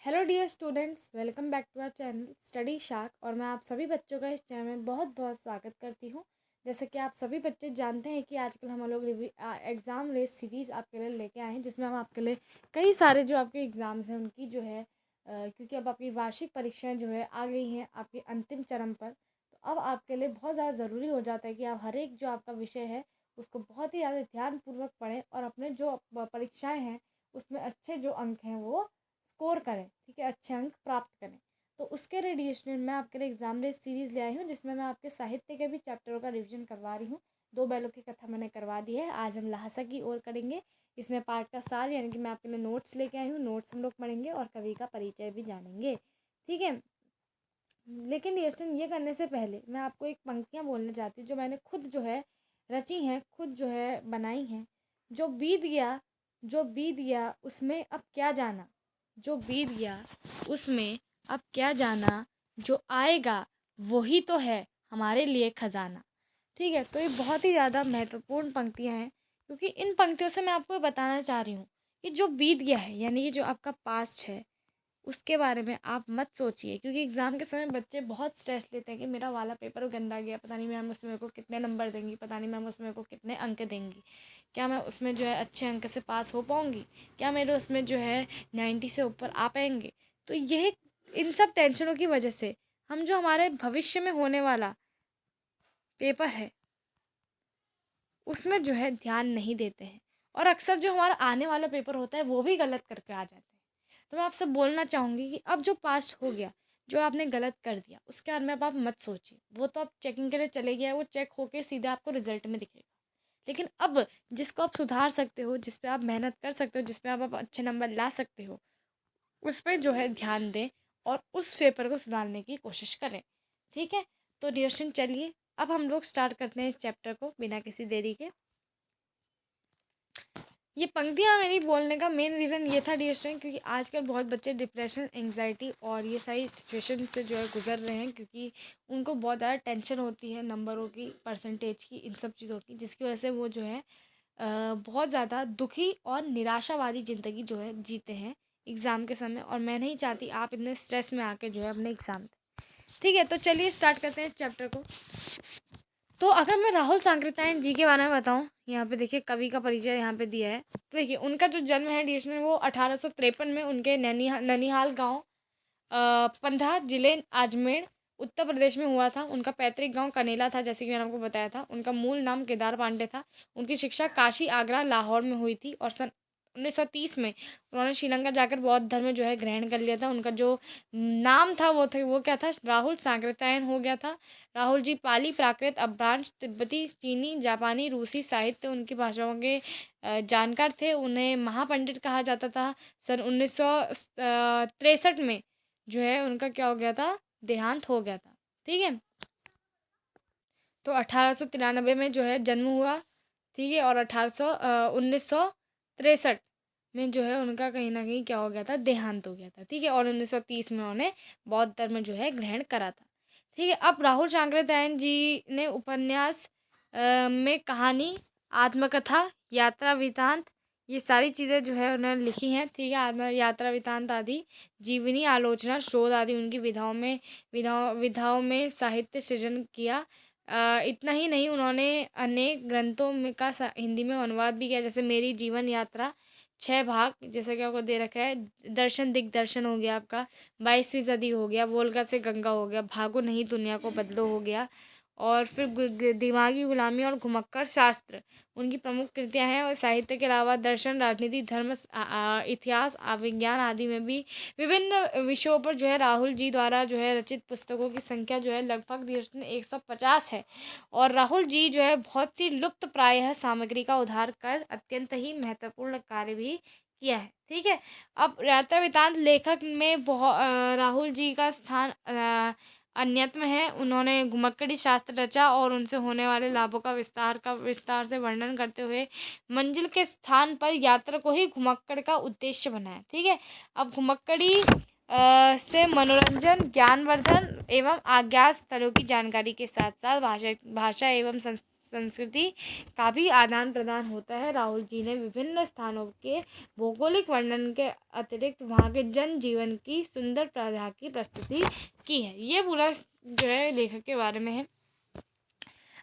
Hello dear students, welcome back to our channel study shark. और मैं आप सभी बच्चों का इस चैनल में बहुत बहुत स्वागत करती हूँ। जैसे कि आप सभी बच्चे जानते हैं कि आजकल हम लोग एग्ज़ाम रेस सीरीज़ आपके लिए लेके आए हैं, जिसमें हम आपके लिए कई सारे जो आपके एग्ज़ाम्स हैं उनकी जो है क्योंकि अब आपकी वार्षिक परीक्षाएँ जो है आ गई हैं आपके अंतिम चरण पर। तो अब आपके लिए बहुत ज़्यादा ज़रूरी हो जाता है कि आप हर एक जो आपका विषय है उसको बहुत ही ज़्यादा ध्यानपूर्वक पढ़ें और अपने जो परीक्षाएँ हैं उसमें अच्छे जो अंक हैं वो स्कोर करें। ठीक है, अच्छे अंक प्राप्त करें। तो उसके लिए डियर स्टूडेंट मैं आपके लिए एग्जाम रेस सीरीज़ ले आई हूँ, जिसमें मैं आपके साहित्य के भी चैप्टरों का रिवीजन करवा रही हूँ। 2 बैलों की कथा मैंने करवा दी है। आज हम लहासा की ओर करेंगे। इसमें पाठ का सार यानी कि मैं आपके लिए नोट्स लेके आई हूँ। नोट्स हम लोग पढ़ेंगे और कवि का परिचय भी जानेंगे। ठीक है, लेकिन डियर स्टूडेंट ये करने से पहले मैं आपको एक पंक्तियाँ बोलना चाहती हूँ जो मैंने खुद जो है रची हैं, खुद जो है बनाई हैं। जो बीत गया, जो बीत गया उसमें अब क्या जाना, जो बीत गया उसमें अब क्या जाना, जो आएगा वही तो है हमारे लिए खजाना। ठीक है, तो ये बहुत ही ज़्यादा महत्वपूर्ण पंक्तियाँ हैं, क्योंकि इन पंक्तियों से मैं आपको बताना चाह रही हूँ कि जो बीत गया है यानी कि जो आपका पास्ट है उसके बारे में आप मत सोचिए। क्योंकि एग्ज़ाम के समय बच्चे बहुत स्ट्रेस लेते हैं कि मेरा वाला पेपर गंदा गया, पता नहीं मैम उसमें मेरे को कितने नंबर देंगी, पता नहीं मैम उसमें मेरे को कितने अंक देंगी, क्या मैं उसमें जो है अच्छे अंक से पास हो पाऊँगी, क्या मेरे उसमें जो है 90 से ऊपर आ पाएंगे। तो यह इन सब टेंशनों की वजह से हम जो हमारे भविष्य में होने वाला पेपर है उसमें जो है ध्यान नहीं देते हैं, और अक्सर जो हमारा आने वाला पेपर होता है वो भी गलत करके आ जाते हैं। तो मैं आपसे बोलना चाहूँगी कि अब जो पास्ट हो गया, जो आपने गलत कर दिया उसके बारे में अब आप मत सोचिए। वो तो आप चेकिंग के लिए चले गया है, वो चेक होके सीधा आपको रिजल्ट में दिखेगा। लेकिन अब जिसको आप सुधार सकते हो, जिस पे आप मेहनत कर सकते हो, जिस पे आप अच्छे नंबर ला सकते हो, उस पे जो है ध्यान दें और उस पेपर को सुधारने की कोशिश करें। ठीक है, तो डियर स्टूडेंट चलिए अब हम लोग स्टार्ट करते हैं इस चैप्टर को बिना किसी देरी के। ये पंक्तियाँ मेरी बोलने का मेन रीज़न ये था डियर स्टूडेंट, क्योंकि आजकल बहुत बच्चे डिप्रेशन, एंग्जाइटी और ये सारी सिचुएशन से जो है गुजर रहे हैं, क्योंकि उनको बहुत ज़्यादा टेंशन होती है नंबरों की, परसेंटेज की, इन सब चीज़ों की, जिसकी वजह से वो जो है बहुत ज़्यादा दुखी और निराशावादी ज़िंदगी जो है जीते हैं एग्ज़ाम के समय। और मैं नहीं चाहती आप इतने स्ट्रेस में आके जो है अपने एग्ज़ाम दें। ठीक है, तो चलिए स्टार्ट करते हैं इस चैप्टर को। तो अगर मैं राहुल सांकृत्यायन जी के बारे में बताऊं, यहाँ पे देखिए कवि का परिचय यहाँ पे दिया है। तो देखिए उनका जो जन्म है डियर में वो 1853 में उनके ननिहाल गांव पंधा जिले अजमेर उत्तर प्रदेश में हुआ था। उनका पैतृक गांव कनेला था, जैसे कि मैंने आपको बताया था। उनका मूल नाम केदार पांडे था। उनकी शिक्षा काशी, आगरा, लाहौर में हुई थी और सन 1930 में उन्होंने श्रीलंका जाकर बौद्ध धर्म जो है ग्रहण कर लिया था। उनका जो नाम था वो क्या था, राहुल सांकृत्यायन हो गया था। राहुल जी पाली, प्राकृत, अपभ्रंश, तिब्बती, चीनी, जापानी, रूसी साहित्य उनकी भाषाओं के जानकार थे। उन्हें महापंडित कहा जाता था। सन 1963 में जो है उनका क्या हो गया था, देहांत हो गया था। ठीक है, तो 1893 में जो है जन्म हुआ। ठीक है, और 1963 में जो है उनका कहीं ना कहीं क्या हो गया था, देहांत हो गया था। ठीक है, और 1930 में उन्होंने बौद्ध धर्म जो है ग्रहण करा था। ठीक है, अब राहुल सांकृत्यायन जी ने उपन्यास में कहानी, आत्मकथा, यात्रा वृतांत, ये सारी चीज़ें जो है उन्होंने लिखी हैं। ठीक है, आत्म यात्रा वृतांत आदि, जीवनी, आलोचना, शोध आदि उनकी विधाओं में साहित्य सृजन किया। इतना ही नहीं, उन्होंने अनेक ग्रंथों में का हिंदी में अनुवाद भी किया, जैसे मेरी जीवन यात्रा 6 भाग, जैसे कि आपको दे रखा है। दर्शन दिग्दर्शन हो गया आपका, 22वीं सदी हो गया, वोल्गा से गंगा हो गया, भागो नहीं दुनिया को बदलो हो गया, और फिर दिमागी गुलामी और घुमक्कड़ शास्त्र उनकी प्रमुख कृतियां हैं। और साहित्य के अलावा दर्शन, राजनीति, धर्म, इतिहास, विज्ञान आदि में भी विभिन्न विषयों पर जो है राहुल जी द्वारा जो है रचित पुस्तकों की संख्या जो है लगभग 150 है। और राहुल जी जो है बहुत सी लुप्त प्रायः सामग्री का उद्धार कर अत्यंत ही महत्वपूर्ण कार्य भी किया है। ठीक है, अब यात्रा वृतांत लेखक में राहुल जी का स्थान अन्यतम है। उन्होंने घुमक्कड़ी शास्त्र रचा और उनसे होने वाले लाभों का विस्तार से वर्णन करते हुए मंजिल के स्थान पर यात्रा को ही घुमक्कड़ का उद्देश्य बनाया। ठीक है, अब घुमक्कड़ी से मनोरंजन, ज्ञानवर्धन एवं अज्ञात स्थलों की जानकारी के साथ साथ भाषा एवं संस्कृति का भी आदान प्रदान होता है। राहुल जी ने विभिन्न स्थानों के भौगोलिक वर्णन के अतिरिक्त वहाँ के जनजीवन की सुंदर प्रजा की प्रस्तुति की है। ये पूरा जो है लेखक के बारे में है।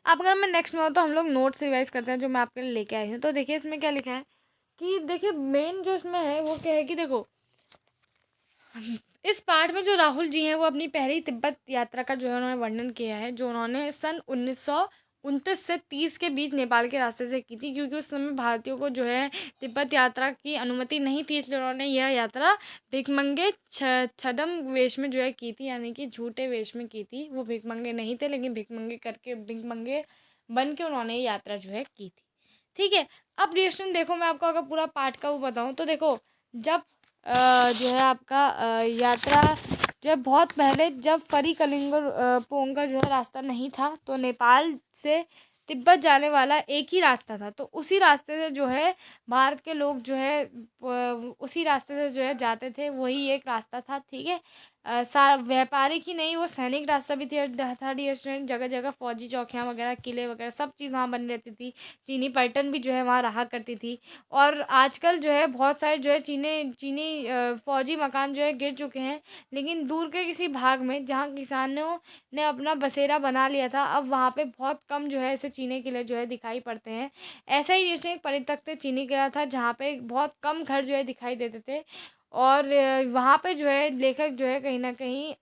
अब अगर मैं नेक्स्ट में हो तो हम लोग नोट्स रिवाइज करते हैं जो मैं आपके लिए लेके आई हूँ। तो देखिए इसमें क्या लिखा है कि देखिए मेन जो इसमें है वो क्या है कि देखो इस पाठ में जो राहुल जी हैं वो अपनी पहली तिब्बत यात्रा का जो है उन्होंने वर्णन किया है, जो उन्होंने सन 1929 से 30 के बीच नेपाल के रास्ते से की थी, क्योंकि उस समय भारतीयों को जो है तिब्बत यात्रा की अनुमति नहीं थी, इसलिए उन्होंने यह यात्रा भिखमंगे छद्म वेश में जो है की थी, यानी कि झूठे वेश में की थी। वो भिखमंगे नहीं थे लेकिन भिखमंगे बन के उन्होंने ये यात्रा जो है की थी। ठीक है, अब रिएक्शन देखो, मैं आपको अगर पूरा पाठ का वो बताऊँ तो देखो जब जो है आपका यात्रा जो है बहुत पहले जब फरी कलिंगर पोंग का जो है रास्ता नहीं था, तो नेपाल से तिब्बत जाने वाला एक ही रास्ता था। तो उसी रास्ते से जो है भारत के लोग जो है उसी रास्ते से जो है जाते थे, वही एक रास्ता था। ठीक है, व्यापारिक ही नहीं, वो सैनिक रास्ता भी था। जगह जगह फौजी चौकियाँ वगैरह, किले वगैरह सब चीज़ वहाँ बनी रहती थी। चीनी पलटन भी जो है वहाँ रहा करती थी। और आजकल जो है बहुत सारे जो है चीनी फौजी मकान जो है गिर चुके हैं, लेकिन दूर के किसी भाग में जहाँ किसानों ने अपना बसेरा बना लिया था, अब वहाँ पे बहुत कम जो है ऐसे चीनी किले जो है दिखाई पड़ते हैं। ऐसा ही जिसने एक परित्यक्त चीनी किला था जहाँ पे बहुत कम घर जो है दिखाई देते थे। और वहाँ पे जो है लेखक जो है कहीं ना कहीं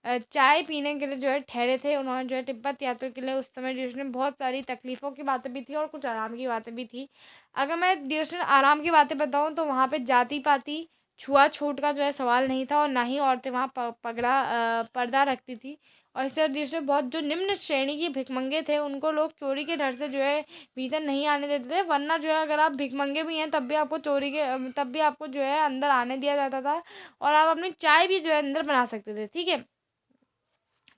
चाय पीने के लिए जो है ठहरे थे। उन्होंने जो है तिब्बत यात्रा के लिए उस समय जिसने बहुत सारी तकलीफ़ों की बातें भी थी और कुछ आराम की बातें भी थी। अगर मैं जिसने आराम की बातें बताऊँ तो वहाँ पे जाति पाति छुआछूत का जो है सवाल नहीं था, और ना ही औरतें वहाँ पर्दा रखती थी। और इससे जैसे बहुत जो निम्न श्रेणी के भिखमंगे थे उनको लोग चोरी के डर से जो है भीतर नहीं आने देते थे, वरना जो है अगर आप भिखमंगे भी हैं तब भी आपको तब भी आपको जो है अंदर आने दिया जाता था, और आप अपनी चाय भी जो है अंदर बना सकते थे। ठीक है,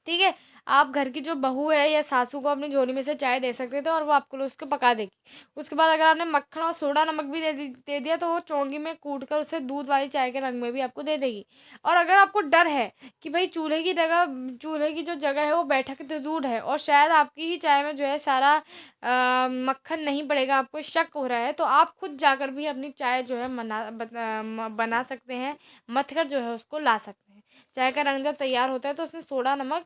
ठीक है, आप घर की जो बहू है या सासू को अपनी झोली में से चाय दे सकते थे और वो आपको उसको पका देगी। उसके बाद अगर आपने मक्खन और सोडा नमक भी दे दिया तो वो चौंगी में कूट कर उसे दूध वाली चाय के रंग में भी आपको दे देगी। और अगर आपको डर है कि भाई चूल्हे की जो जगह है वो बैठक से दूर है और शायद आपकी ही चाय में जो है सारा मक्खन नहीं पड़ेगा, आपको शक हो रहा है, तो आप खुद जाकर भी अपनी चाय जो है बना सकते हैं, मथ कर जो है उसको ला सकते हैं। चाय का रंग जब तैयार होता है तो उसमें सोडा नमक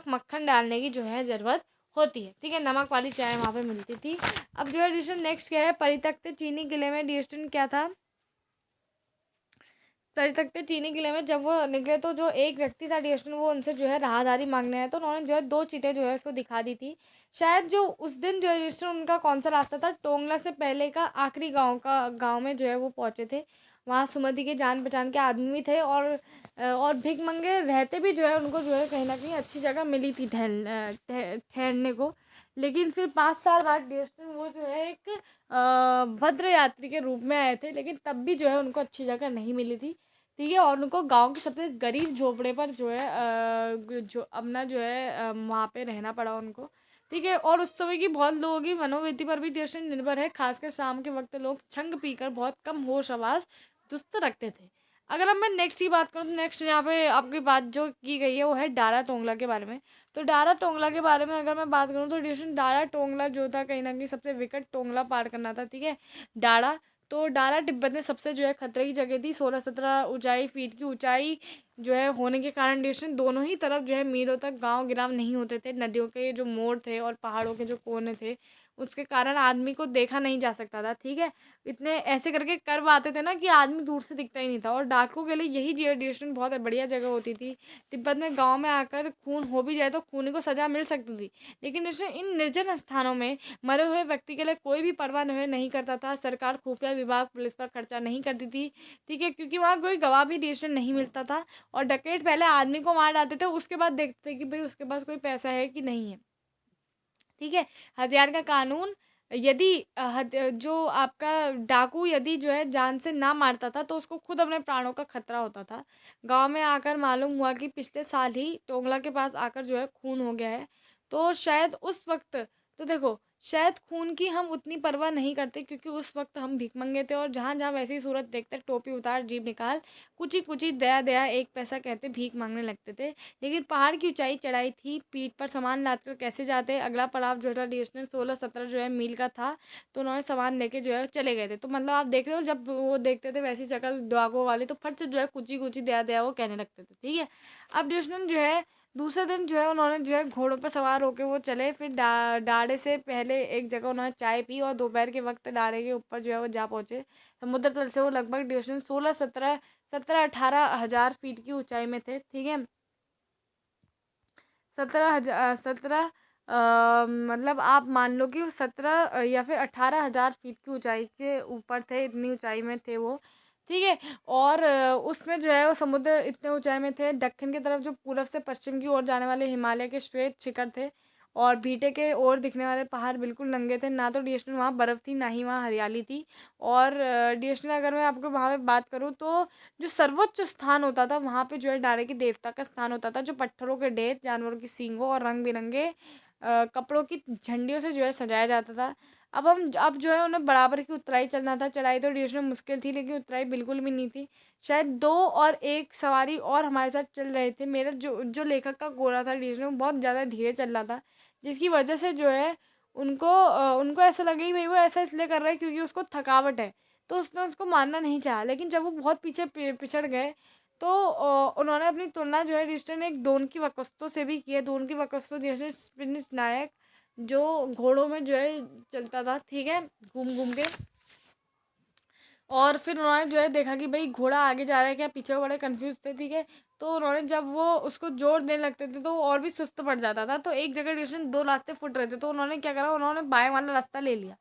मक्खन डालने की जो है ज़रूरत होती है। ठीक है, नमक वाली चाय वहाँ पे मिलती थी। अब जो है डिस्टेंस नेक्स्ट क्या है, परित्यक्त चीनी किले में डिस्टेंस क्या था। परित्यक्त चीनी किले में जब वो निकले तो जो एक व्यक्ति था डिस्टेंस, वो उनसे जो है राहदारी मांगने आया, तो उन्होंने जो है 2 चीटें जो है उसको दिखा दी थी। शायद जो उस दिन जो है डिस्टेंस उनका कौन सा रास्ता था, टोंगला से पहले का आखिरी गाँव में जो है वो पहुँचे थे। वहाँ सुमति के जान पहचान के आदमी भी थे, और भिखमंगे रहते भी जो है उनको जो है कहीं ना कहीं अच्छी जगह मिली थी ठहरने को। लेकिन फिर 5 साल बाद डेस्टिन वो जो है एक भद्र यात्री के रूप में आए थे, लेकिन तब भी जो है उनको अच्छी जगह नहीं मिली थी। ठीक है, और उनको गांव के सबसे गरीब झोपड़े पर जो है जो अपना जो है वहाँ पे रहना पड़ा उनको। ठीक है, और उस समय की बहुत लोगों की मनोवृत्ति पर भी डेस्टिन निर्भर है, खासकर शाम के वक्त लोग छंग पीकर बहुत कम होश आवाज़ दुस्त रखते थे। अगर अब मैं नेक्स्ट की बात करूँ तो नेक्स्ट यहाँ पे आपकी बात जो की गई है वो है डारा टोंगला के बारे में। तो डारा टोंगला के बारे में अगर मैं बात करूँ तो डिस्टेंस डारा टोंगला जो था कहीं ना कहीं सबसे विकट टोंगला पार करना था। ठीक है, डारा तो डारा तिब्बत में सबसे जो है खतरे की जगह थी। 16-17 ऊंचाई फीट की ऊंचाई जो है होने के कारण डिस्टेंस दोनों ही तरफ जो है मीलों तक गांव गिराव नहीं होते थे। नदियों के जो मोड़ थे और पहाड़ों के जो कोने थे उसके कारण आदमी को देखा नहीं जा सकता था। ठीक है, इतने ऐसे करके कर्व आते थे ना कि आदमी दूर से दिखता ही नहीं था, और डाकुओं के लिए यही डिस्टेंस बहुत बढ़िया जगह होती थी। तिब्बत में गांव में आकर खून हो भी जाए तो खूनी को सज़ा मिल सकती थी, लेकिन इसमें इन निर्जन स्थानों में मरे हुए व्यक्ति के लिए कोई भी परवाह नहीं करता था। सरकार खुफिया विभाग पुलिस पर खर्चा नहीं करती थी। ठीक है, क्योंकि वहाँ कोई गवाह भी डिस्टेंस नहीं मिलता था, और डकैत पहले आदमी को मार डालते थे, उसके बाद देखते थे कि भाई उसके पास कोई पैसा है कि नहीं है। ठीक है, हथियार का कानून, यदि जो आपका डाकू यदि जो है जान से ना मारता था तो उसको खुद अपने प्राणों का खतरा होता था। गांव में आकर मालूम हुआ कि पिछले साल ही टोंगला के पास आकर जो है खून हो गया है, तो शायद उस वक्त तो देखो शायद खून की हम उतनी परवाह नहीं करते, क्योंकि उस वक्त हम भिखमंगे थे और जहाँ जहाँ वैसी सूरत देखते टोपी उतार जीभ निकाल कुची कुची दया दया एक पैसा कहते भीख मांगने लगते थे। लेकिन पहाड़ की ऊंचाई चढ़ाई थी, पीठ पर सामान लाद कर कैसे जाते। अगला पड़ाव जो था डिस्टेंस 16-17 जो है मील का था, तो उन्होंने सामान लेके जो है चले गए थे। तो मतलब आप देख रहे हो, जब वो देखते थे वैसी शक्ल डाकू वाली, तो फट से जो है कुची कुची दया दया वो कहने लगते थे। ठीक है, अब डिस्टेंस जो है दूसरे दिन जो है उन्होंने जो है घोड़ों पर सवार होकर वो चले। फिर डाड़े से पहले एक जगह उन्होंने चाय पी और दोपहर के वक्त डाड़े के ऊपर जो है वो जा पहुँचे। समुद्र तल से वो लगभग ड्यूरेशन 16-17-18 हज़ार फीट की ऊंचाई में थे। ठीक है, 17 मतलब आप मान लो कि 17 या फिर 18 हज़ार फीट की ऊंचाई के ऊपर थे, इतनी ऊंचाई में थे वो। ठीक है, और उसमें जो है वो समुद्र इतने ऊंचाई में थे। दक्षिण की तरफ जो पूरब से पश्चिम की ओर जाने वाले हिमालय के श्वेत शिखर थे, और बीटे के ओर दिखने वाले पहाड़ बिल्कुल नंगे थे। ना तो डीएसएल वहाँ बर्फ़ थी, ना ही वहाँ हरियाली थी। और डीएसएल अगर मैं आपको वहाँ पे बात करूँ, तो जो सर्वोच्च स्थान होता था वहाँ पे जो है डायरे की देवता का स्थान होता था, जो पत्थरों के ढेर, जानवरों की सींगों और रंग बिरंगे कपड़ों की झंडियों से जो है सजाया जाता था। अब जो है उन्हें बराबर की उतराई चलना था। चढ़ाई तो डियोशन में मुश्किल थी, लेकिन उतराई बिल्कुल भी नहीं थी। शायद 2 और 1 सवारी और हमारे साथ चल रहे थे। मेरा जो जो लेखक का घोड़ा था डियोशन में, बहुत ज़्यादा धीरे चल रहा था, जिसकी वजह से जो है उनको ऐसा लगा कि भाई वो ऐसा इसलिए कर रहा है क्योंकि उसको थकावट है। तो उसने उसको मारना नहीं चाहा, लेकिन जब वो बहुत पीछे पिछड़ गए, तो उन्होंने अपनी तुलना जो है डिस्टेंस ने एक दोन की वकस्तों से भी की है। दोन की वकस्तों जैसे स्पिनिच नायक, जो घोड़ों में जो है चलता था। ठीक है, घूम घूम के। और फिर उन्होंने जो है देखा कि भाई घोड़ा आगे जा रहा है क्या पीछे, वो बड़े कंफ्यूज थे। ठीक है, तो उन्होंने जब वो उसको जोर देने लगते थे तो वो और भी सुस्त पड़ जाता था। तो एक जगह डिवीजन 2 रास्ते फुट रहे थे, तो उन्होंने क्या करा, उन्होंने बाएं वाला रास्ता ले लिया।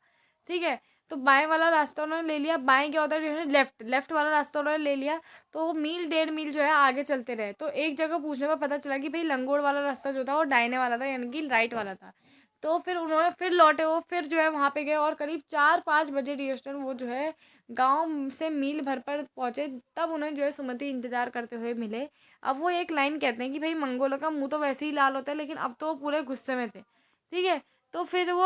ठीक है, तो बाएं वाला रास्ता उन्होंने ले लिया। बाएं क्या होता है डिवीजन, लेफ्ट लेफ्ट वाला रास्ता उन्होंने ले लिया। तो वो मील 1.5 मील जो है आगे चलते रहे। तो एक जगह पूछने पर पता चला कि भाई लंगोड़ वाला रास्ता जो था वो दाहिने वाला था, यानी कि राइट वाला था। तो फिर उन्होंने फिर लौटे, वो फिर जो है वहाँ पे गए, और करीब 4-5 बजे डिस्टेंस वो जो है गाँव से मील भर पर पहुँचे। तब उन्हें जो है सुमति इंतज़ार करते हुए मिले। अब वो एक लाइन कहते हैं कि भाई मंगोलों का मुँह तो वैसे ही लाल होता है, लेकिन अब तो वो पूरे गुस्से में थे। ठीक है, तो फिर वो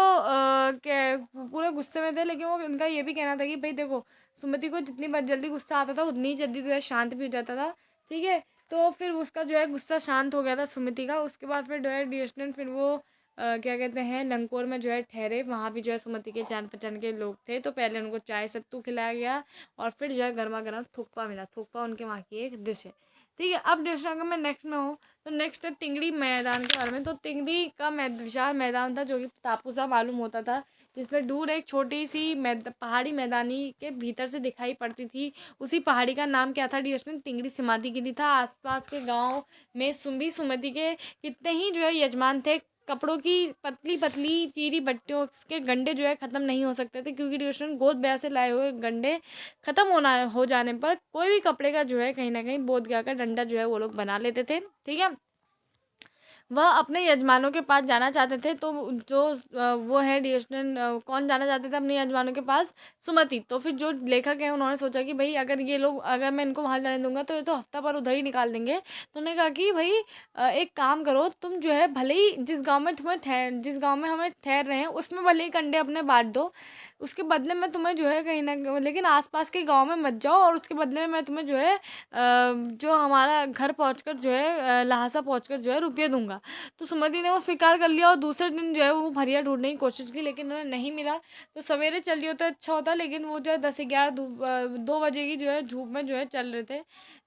पूरे गुस्से में थे, लेकिन वो उनका ये भी कहना था कि भाई देखो, सुमति को जितनी बार जल्दी गुस्सा आता था उतनी ही जल्दी जो है शांत भी हो जाता था। ठीक है, तो फिर उसका जो है गुस्सा शांत हो गया था सुमति का। उसके बाद फिर जो है डिस्टेंस फिर वो क्या कहते हैं लंकोर में जो है ठहरे। वहाँ भी जो है सुमति के जान पहचान के लोग थे, तो पहले उनको चाय सत्तू खिलाया गया, और फिर जो है गर्मा गर्म थुक्पा मिला। थुक्पा उनके वहाँ की एक डिश है। ठीक है, अब डिश अगर मैं नेक्स्ट में हूँ, तो नेक्स्ट है तिंगड़ी मैदान के बारे में। तो तिंगड़ी का विशाल मैदान था, जो कि टापू सा मालूम होता था, जिसमें दूर एक छोटी सी पहाड़ी मैदानी के भीतर से दिखाई पड़ती थी। उसी पहाड़ी का नाम क्या था डिस्टेंस, तिंगड़ी समाधि गिरी था। आसपास के गाँव में सुमति के कितने ही जो है यजमान थे। कपड़ों की पतली पतली चीरी बट्टियों के गंडे जो है ख़त्म नहीं हो सकते थे, क्योंकि ट्यूशन गोद ब्याह से लाए हुए गंडे ख़त्म हो जाने पर कोई भी कपड़े का जो है कहीं ना कहीं बोध गया का डंडा जो है वो लोग बना लेते थे। ठीक है, वह अपने यजमानों के पास जाना चाहते थे। तो जो वो है डियोजन, कौन जाना चाहते थे अपने यजमानों के पास, सुमति। तो फिर जो लेखक है उन्होंने सोचा कि भाई अगर मैं इनको वहाँ जाने दूंगा तो ये तो हफ्ता भर उधर ही निकाल देंगे। तो उन्होंने कहा कि भाई एक काम करो, तुम जो है भले ही जिस गाँव में हमें ठहर रहे हैं उसमें भले ही कंडे अपने बांट दो, उसके बदले में तुम्हें जो है कहीं ना, लेकिन आसपास के गांव में मत जाओ, और उसके बदले में मैं तुम्हें जो है जो हमारा घर पहुंचकर जो है लहासा पहुंचकर जो है रुपये दूंगा। तो सुमति ने वो स्वीकार कर लिया, और दूसरे दिन जो है वो भरिया ढूंढने की कोशिश की, लेकिन उन्हें नहीं मिला। तो सवेरे चल दिए तो अच्छा होता, लेकिन वो जो है 10-11 2 बजे की जो है धूप में जो है चल रहे थे।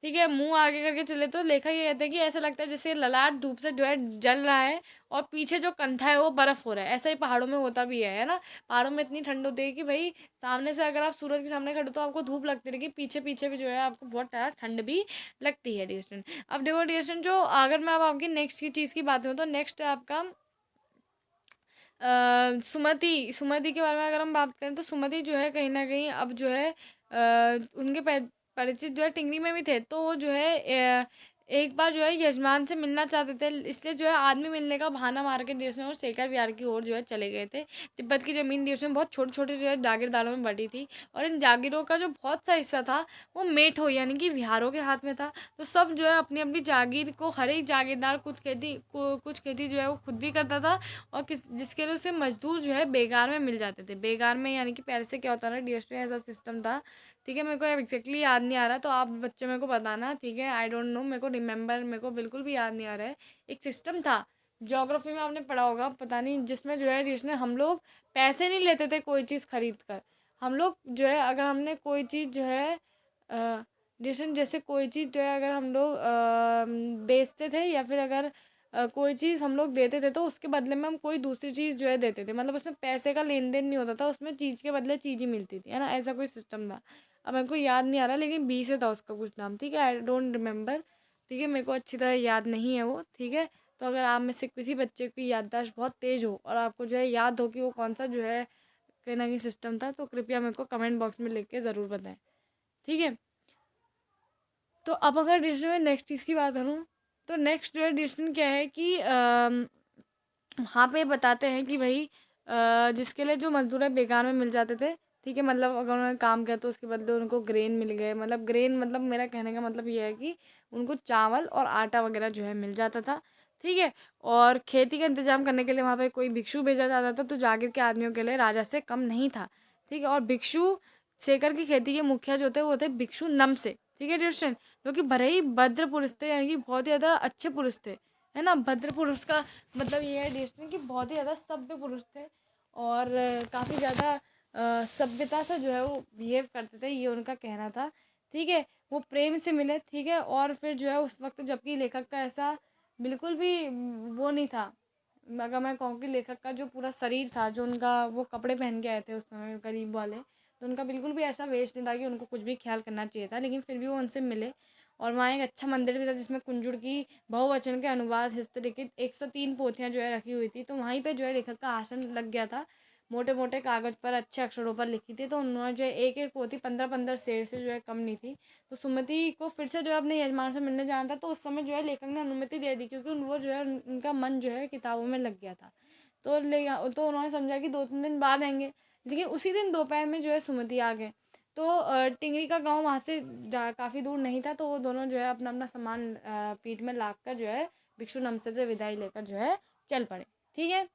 ठीक है, मुंह आगे करके चले, तो लेखा ये कहते हैं कि ऐसा लगता है जैसे ललाट धूप से जो है जल रहा है, और पीछे जो कंधा है वो बर्फ़ हो रहा है। ऐसा ही पहाड़ों में होता भी है ना। पहाड़ों में इतनी ठंड होती है कि भाई सामने से अगर आप सूरज के सामने खड़े हो तो आपको धूप लगती रहेगी, पीछे पीछे भी जो है आपको बहुत ज़्यादा ठंड भी लगती है डिस्टेंस। अब देखो डिस्टेंस, जो अगर मैं अब आपकी नेक्स्ट की चीज़ की बात करूँ, तो नेक्स्ट है आपका सुमति के बारे में अगर हम बात करें, तो सुमति जो है कहीं न कहीं अब जो है उनके परिचित जो है टिंगरी में भी थे। तो वो जो है एक बार जो है यजमान से मिलना चाहते थे, इसलिए जो है आदमी मिलने का बहाना मार के डियोशन और शेखर विहार की ओर जो है चले गए थे। तिब्बत की ज़मीन डियोशन बहुत छोटे-छोटे जो है जागीरदारों में बँटी थी और इन जागीरों का जो बहुत सा हिस्सा था वो मेठो यानी कि विहारों के हाथ में था। तो सब जो है अपनी-अपनी जागीर को हर एक जागीरदार कुछ खेती जो है वो खुद भी करता था और जिसके लिए उसे मज़दूर जो है बेगार में मिल जाते थे। बेगार में यानी कि पहले से क्या होता है ना, डियोशन में ऐसा सिस्टम था, ठीक है? मेरे को एग्ज़ैक्टली याद नहीं आ रहा, तो आप बच्चे मेरे को बताना, ठीक है? आई डोंट नो, मेरे को बिल्कुल भी याद नहीं आ रहा है। एक सिस्टम था, ज्योग्राफी में आपने पढ़ा होगा, पता नहीं, जिसमें जो है जिसमें हम लोग पैसे नहीं लेते थे कोई चीज़ खरीद कर। हम लोग जो है अगर हमने कोई चीज़ जो है जैसे कोई चीज़ जो है अगर हम लोग बेचते थे या फिर अगर कोई चीज़ हम लोग देते थे तो उसके बदले में हम कोई दूसरी चीज़ जो है देते थे। मतलब उसमें पैसे का लेन-देन नहीं होता था, उसमें चीज़ के बदले चीज़ ही मिलती थी, है ना? ऐसा कोई सिस्टम था। अब मेरे को याद नहीं आ रहा, लेकिन बी से था उसका कुछ नाम, ठीक है? आई डोंट रिमेंबर, ठीक है? मेरे को अच्छी तरह याद नहीं है वो, ठीक है? तो अगर आप में से किसी बच्चे की याददाश्त बहुत तेज़ हो और आपको जो है याद हो कि वो कौन-सा जो है कहीं न कहीं सिस्टम था, तो कृपया मेरे को कमेंट बॉक्स में लिख के ज़रूर बताएँ, ठीक है? तो अब अगर डिसीजन में नेक्स्ट चीज़ की बात करूँ, तो नेक्स्ट जो है डिसीजन क्या है कि वहाँ पे बताते हैं कि भई जिसके लिए जो मज़दूर है बेकार में मिल जाते थे, ठीक है? मतलब अगर उन्होंने काम किया तो उसके बदले उनको ग्रेन मिल गए, मतलब ग्रेन मतलब मेरा कहने का मतलब ये है कि उनको चावल और आटा वग़ैरह जो है मिल जाता था, ठीक है? और खेती का इंतज़ाम करने के लिए वहाँ पे कोई भिक्षु भेजा जाता था, तो जागीर के आदमियों के लिए राजा से कम नहीं था, ठीक है? और भिक्षु शेखर की खेती के मुखिया जो थे वो थे भिक्षु नमसे, ठीक है डियरस्टूडेंट? जो कि भले ही भद्र पुरुष थे, यानी कि बहुत ही ज़्यादा अच्छे पुरुष थे, है ना? भद्र पुरुष का मतलब ये है देश में कि बहुत ही ज़्यादा सभ्य पुरुष थे और काफ़ी ज़्यादा सभ्यता से जो है वो बिहेव करते थे, ये उनका कहना था, ठीक है? वो प्रेम से मिले, ठीक है? और फिर जो है उस वक्त जबकि लेखक का ऐसा बिल्कुल भी वो नहीं था, अगर मैं कहूँ कि लेखक का जो पूरा शरीर था, जो उनका वो कपड़े पहन के आए थे उस समय गरीब वाले, तो उनका बिल्कुल भी ऐसा वेश नहीं था कि उनको कुछ भी ख्याल करना चाहिए था, लेकिन फिर भी वो उनसे मिले। और वहाँ एक अच्छा मंदिर भी था जिसमें कुंजुड़ की बहुवचन के अनुवाद हस्तलिखित 103 पोथियाँ जो है रखी हुई थी, तो वहीं पे जो है लेखक का आसन लग गया था, मोटे मोटे कागज़ पर अच्छे अक्षरों पर लिखी थी, तो उन्होंने जो है एक एक पोथी 15-15 शेर से जो है कम नहीं थी। तो सुमति को फिर से जो है अपने यजमान से मिलने जाना था, तो उस समय जो है लेखक ने अनुमति दे दी, क्योंकि वो जो है उनका मन जो है किताबों में लग गया था। तो उन्होंने समझा कि 2-3 दिन बाद आएंगे, लेकिन उसी दिन दोपहर में जो है सुमति आ गए। तो टिंगरी का गांव वहाँ से काफ़ी दूर नहीं था, तो वो दोनों जो है अपना अपना सामान पीठ में लाद कर जो है भिक्षु नमसे से विदाई लेकर जो है चल पड़े, ठीक है?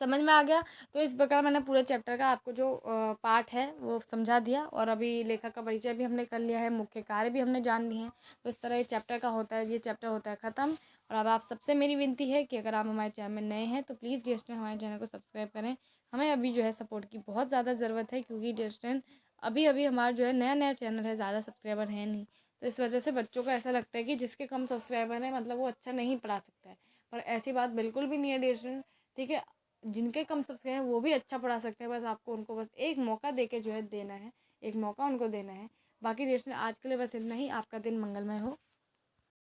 समझ में आ गया? तो इस प्रकार मैंने पूरे चैप्टर का आपको जो पार्ट है वो समझा दिया और अभी लेखक का परिचय भी हमने कर लिया है, मुख्य कार्य भी हमने जान लिए हैं। तो इस तरह ये चैप्टर का होता है, ये चैप्टर होता है ख़त्म। और अब आप सबसे मेरी विनती है कि अगर आप हमारे चैनल में नए हैं तो प्लीज़ डियर स्टूडेंट हमारे चैनल को सब्सक्राइब करें। हमें अभी जो है सपोर्ट की बहुत ज़्यादा ज़रूरत है, क्योंकि डियर स्टूडेंट अभी अभी हमारा जो है नया चैनल है, ज़्यादा सब्सक्राइबर है नहीं। तो इस वजह से बच्चों को ऐसा लगता है कि जिसके कम सब्सक्राइबर हैं मतलब वो अच्छा नहीं पढ़ा सकता है, पर ऐसी बात बिल्कुल भी नहीं है डियर स्टूडेंट, ठीक है? जिनके कम सब्सक्राइबर हैं वो भी अच्छा पढ़ा सकते हैं, बस आपको उनको बस एक मौका देके जो है देना है, एक मौका उनको देना है। बाकी डियर स्टूडेंट आज के लिए बस इतना ही। आपका दिन मंगलमय हो।